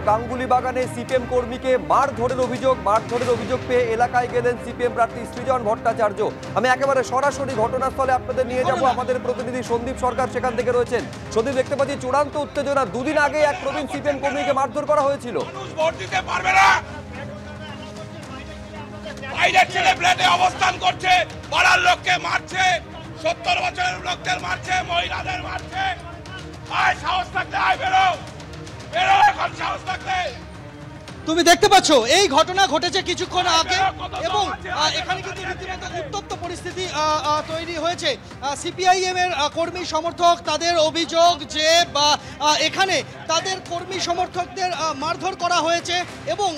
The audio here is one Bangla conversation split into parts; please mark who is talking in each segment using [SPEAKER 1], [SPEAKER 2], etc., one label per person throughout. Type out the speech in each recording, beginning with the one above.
[SPEAKER 1] গাঙ্গুলি বাগানে সিপিএম কর্মীকে মারধরের অভিযোগ পেয়ে এলাকায় গেলেন সিপিএম প্রার্থী সৃজন ভট্টাচার্য। আমি একেবারে সরাসরি ঘটনাস্থলে আপনাদের নিয়ে যাব। আমাদের প্রতিনিধি সন্দীপ সরকার সেখান থেকে রয়েছেন। সন্দীপ, দেখতে পাচ্ছি চূড়ান্ত উত্তেজনা। দুদিন আগে এক প্রবীণ সিপিএম কর্মীকে মারধর করা হয়েছিল।
[SPEAKER 2] অবস্থান করছে, পাড়ার লোককে মারছে, 70 বছরের লোকদের মারছে, মহিলাদের মারছে। সাহস থাকলে বেরো এখন, সাহস থাকলে।
[SPEAKER 3] তুমি দেখতে পাচ্ছ এই ঘটনা ঘটেছে কিছুক্ষণ আগে এবং এখানে কিন্তু রীতিমতো উত্তপ্ত পরিস্থিতি তৈরি হয়েছে। সিপিআইএম এর কর্মী সমর্থক তাদের অভিযোগ যে এখানে তাদের কর্মী সমর্থকদের মারধর করা হয়েছে এবং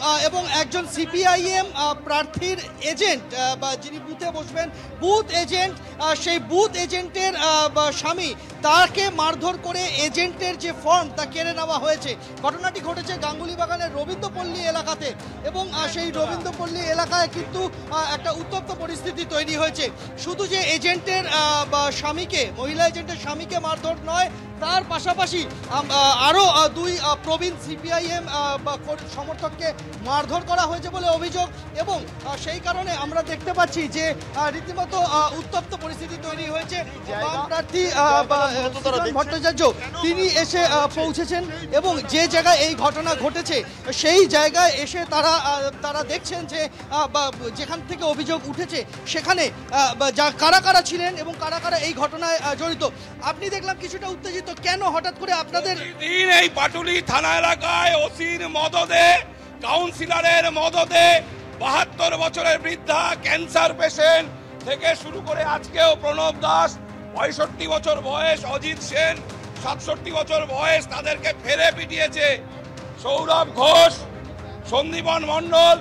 [SPEAKER 3] একজন সিপিআইএম প্রার্থীর এজেন্ট বা যিনি বুথে বসবেন, বুথ এজেন্ট, সেই বুথ এজেন্টের স্বামী তাকে মারধর করে এজেন্টের যে ফর্ম তা কেড়ে নেওয়া হয়েছে। ঘটনাটি ঘটেছে গাঙ্গুলি বাগানের রবীন্দ্রপল্লী এলাকাতে এবং সেই রবীন্দ্রপল্লী এলাকায় কিন্তু একটা উত্তপ্ত পরিস্থিতি তৈরি হয়েছে। শুধু যে এজেন্টের স্বামীকে, মহিলা এজেন্টের স্বামীকে মারধর নয়, তার পাশাপাশি আরও দুই প্রবীণ সিপিআইএম সমর্থককে মারধর করা হয়েছে বলে অভিযোগ এবং সেই কারণে আমরা দেখতে পাচ্ছি যে রীতিমতো উত্তপ্ত পরিস্থিতি তৈরি হয়েছে। বাম প্রার্থী ভট্টাচার্য তিনি এসে পৌঁছেছেন এবং যে জায়গায় এই ঘটনা ঘটেছে সেই জায়গায় এসে তারা দেখছেন যে যেখান থেকে অভিযোগ উঠেছে সেখানে কারা কারা ছিলেন এবং কারা কারা এই ঘটনায় জড়িত। আপনি দেখলাম কিছুটা উত্তেজিত, কেন হঠাৎ করে আপনাদের
[SPEAKER 2] দিন এই পাটুলি থানা এলাকায় ওসির মদদে, কাউন্সিলরের মদদে 72 বছরের বৃদ্ধা ক্যান্সার পেশেন্ট থেকে শুরু করে আজকেও প্রণব দাস 65 বছর বয়স, অজিত সেন 67 বছর বয়স, তাদেরকে ফেরে পিটিয়েছে। সৌরভ ঘোষ, সন্দীপন মণ্ডল।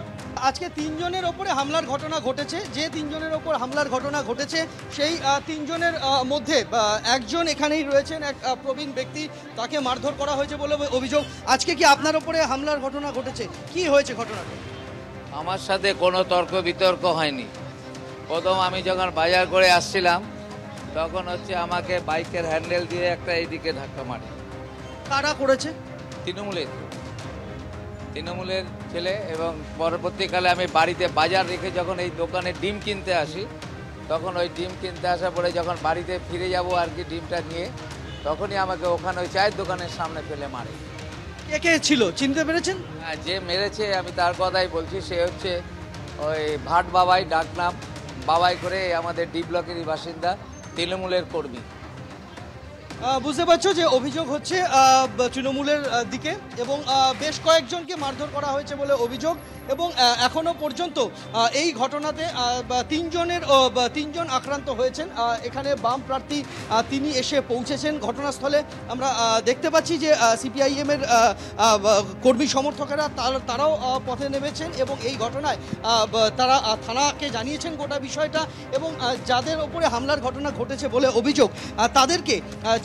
[SPEAKER 3] আজকে 3 জনের ওপরে হামলার ঘটনা ঘটেছে। যে 3 জনের ওপর হামলার ঘটনা ঘটেছে সেই 3 জনের মধ্যে একজন এখানেই রয়েছেন, এক প্রবীণ ব্যক্তি, তাকে মারধর করা হয়েছে বলে অভিযোগ। আজকে কি আপনার ওপরে হামলার ঘটনা ঘটেছে? কি হয়েছে ঘটনাটা?
[SPEAKER 4] আমার সাথে কোনো তর্ক বিতর্ক হয়নি। প্রথম আমি যখন বাজার করে আসছিলাম তখন আমাকে বাইকের হ্যান্ডেল দিয়ে একটা এইদিকে ধাক্কা মারে।
[SPEAKER 3] কারা করেছে?
[SPEAKER 4] তৃণমূলের ছেলে। এবং পরবর্তীকালে আমি বাড়িতে বাজার রেখে যখন এই দোকানে ডিম কিনতে আসি, তখন ওই ডিম কিনতে আসার পরে যখন বাড়িতে ফিরে যাব আর কি ডিমটা নিয়ে, তখনই আমাকে ওখানে ওই চায়ের দোকানের সামনে ফেলে মারে।
[SPEAKER 3] কে কে ছিল চিনতে পেরেছেন?
[SPEAKER 4] হ্যাঁ, যে মেরেছে আমি তার কথাই বলছি। সে ওই ভাট বাবাই, ডাকনাম বাবাই করে, আমাদের ডি ব্লকেরই বাসিন্দা, তৃণমূলের কর্মী।
[SPEAKER 3] বুঝতে পারছো যে অভিযোগ হচ্ছে তৃণমূলের দিকে এবং বেশ কয়েকজনকে মারধর করা হয়েছে বলে অভিযোগ এবং এখনো পর্যন্ত এই ঘটনাতে 3 জন আক্রান্ত হয়েছেন। এখানে বাম প্রার্থী তিনি এসে পৌঁছেছেন ঘটনাস্থলে। আমরা দেখতে পাচ্ছি যে সিপিআইএম এর কর্মী সমর্থকেরা তারাও পথে নেমেছেন এবং এই ঘটনায় তারা থানাকে জানিয়েছেন গোটা বিষয়টা এবং যাদের ওপরে হামলার ঘটনা ঘটেছে বলে অভিযোগ তাদেরকে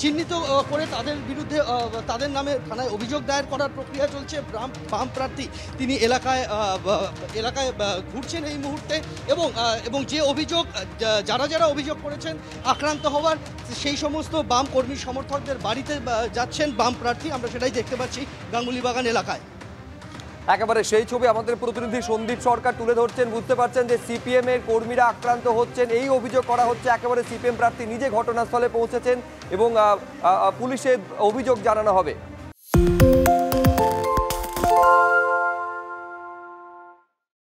[SPEAKER 3] চিহ্নিত করে তাদের বিরুদ্ধে তাদের নামে থানায় অভিযোগ দায়ের করার প্রক্রিয়া চলছে। বাম প্রার্থী তিনি এলাকায় ঘুরছেন এই মুহূর্তে এবং যে অভিযোগ যারা অভিযোগ করেছেন আক্রান্ত হওয়ার, সেই সমস্ত বাম কর্মী সমর্থকদের বাড়িতে যাচ্ছেন বাম প্রার্থী। আমরা সেটাই দেখতে পাচ্ছি গাঙ্গুলি বাগান এলাকায়।
[SPEAKER 1] একেবারে সেই ছবি আমাদের প্রতিনিধি সন্দীপ সরকার তুলে ধরছেন। বুঝতে পারছেন যে সিপিএম এর কর্মীরা আক্রান্ত হচ্ছেন, এই অভিযোগ করা হচ্ছে। একেবারে সিপিএম প্রার্থী নিজে ঘটনাস্থলে পৌঁছেছেন এবং পুলিশের অভিযোগ জানানো হবে।